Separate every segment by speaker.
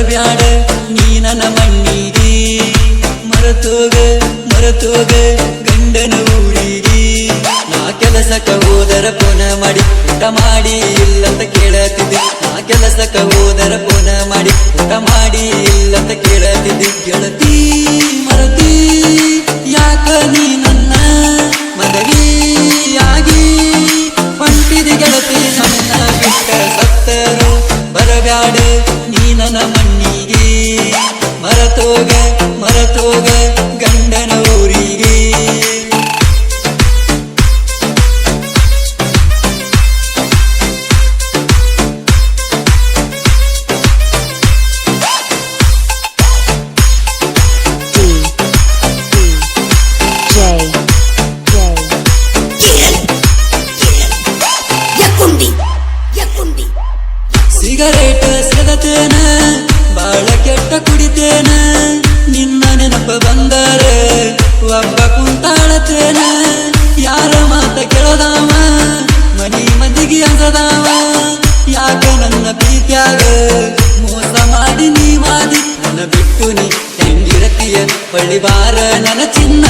Speaker 1: ಬರಬ್ಯಾಡ ನೀ ನನ್ನ ಮಣ್ಣಿಗೆ ಮರತೋಗ ಗಂಡನ ಊರಿಗೆ ನಾ ಕೆಲಸಕ್ಕ ಹೋದರ ಪುನ ಮಾಡಿ ಊಟ ಮಾಡಿ ಇಲ್ಲಂತ ಕೇಳತಿದ್ದೆ ನಾ ಕೆಲಸಕ್ಕ ಹೋದರ ಪುನ ಮಾಡಿ ಊಟ ಮಾಡಿ ಇಲ್ಲಂತ ಕೇಳತಿದ್ದೆ ಗೆಳತಿ ಮರತಿ ಯಾಕ ನೀ ನನ್ನ ಮದವಿಯಾಗಿ ಹೊಂಟಿದೆ ಗೆಳತಿ ನನ್ನ ಬಿಟ್ಟ ಸತ್ತರು ಬರಬ್ಯಾಡ ನೀ ನನ್ನ ಮಣ್ಣಿಗೆ ಮರತೋಗ ಗಂಡನ ಊರಿಗೆ ಸಿಗರೇಟ್ ಸೆದತೇನ ಬಾಳ ಕೆಟ್ಟ ಕುಡಿತೇನ ನಿನ್ನ ನೆನಪ ಬಂದರ ಒಬ್ಬ ಕುಂತಾಳತೇನ ಯಾರ ಮಾತ ಕೇಳದಾವ ಮನಿ ಮಂದಿಗೆ ಅಂದದಾವ ಯಾಕ ನನ್ನ ಪ್ರೀತ್ಯಾಗ ಮೋಸ ಮಾಡಿ ನೀ ಮಾದಿ ನನ್ನ ಬಿಟ್ಟು ನೀ ಹೆಂಗಿರತೀಯ ಪಳ್ಳಿ ಬಾರ ನನ್ನ ಚಿನ್ನ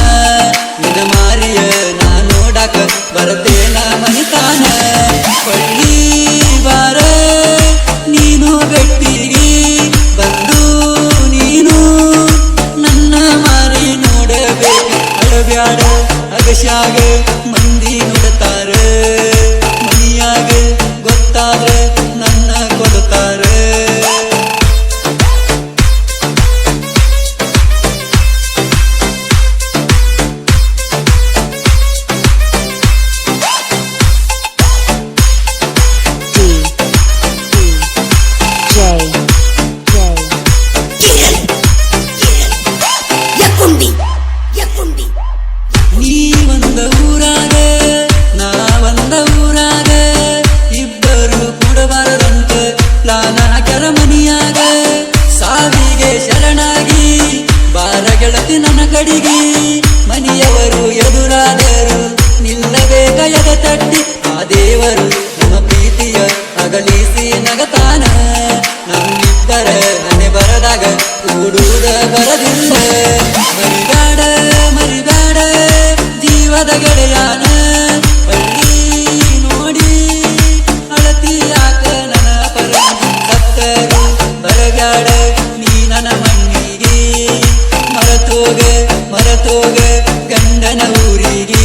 Speaker 1: ನಿನ್ನ ಮಾರಿಯ ನಾ ನೋಡಾಕ ಬರತೇನ ಮನಿತಾನ ಪಳ್ಳಿ ಬಾರ ನೀನು ಬೆಟ್ಟಿಗೆ ಬಂದು ನೀನು ನನ್ನ ಮಾರಿ ನೋಡಬೇಕು ಅಳಬ್ಯಾಡ ಅಗಶ್ಯಾಗ ಮಂದಿ ನೋಡ್ತಾರ ಮನಿಯಾಗ ಗೊತ್ತಾರ ನನ್ನ ಕೊಡ್ತಾರ ನೀ ಒಂದ ಊರಾಗ ನಾ ಒಂದ ಊರಾಗ ಇಬ್ಬರು ಕೂಡಬಾರದಂತ ಪ್ಲಾನ ಹಾಕ್ಯಾರ ಮನಿಯಾಗ ಸಾವಿಗೆ ಶರಣಾಗಿ ಬಾರ ಗೆಳತಿ ನನ್ನ ಕಡಿಗೆ ಮನಿಯವರು ಎದುರಾದರು ನಿಲ್ಲಬೇಕ ಎದ ತಟ್ಟಿ ಆ ದೇವರು ನಮ್ಮ ಪ್ರೀತಿಯ ಅಗಲಿಸಿ ನಗತಾನ ನಮ್ಮಿಬ್ಬರ ಹಣೆ ಬರದಾಗ ಕೂಡುವುದ ಬರದಿಲ್ಲ ಮರಿಬೇಡ ಜೀವದ ಗೆಳೆಯಾನ ಪಳ್ಳಿ ನೋಡಿ ಅಳತಿ ಯಾಕ ನನ್ನ ಪರ ಸತ್ತರು ಬರಬ್ಯಾಡ ನೀ ನನ್ನ ಮಣ್ಣಿಗೆ ಮರತೋಗ ಗಂಡನ ಊರಿಗೆ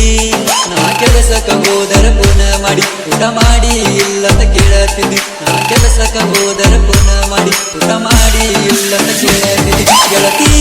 Speaker 1: ನಾ ಕೆಲಸಕ್ಕ ಹೋದರ ಪುನ ಮಾಡಿ ಊಟ ಮಾಡಿ ಇಲ್ಲಂತ ಕೇಳತಿದ್ದಿ ನಾ ಕೆಲಸಕ್ಕ ಹೋದರ ಪುನ ಮಾಡಿ ಊಟ ಮಾಡಿ ಇಲ್ಲಂತ ಕೇಳತಿದ್ದಿ ಗೆಳತಿ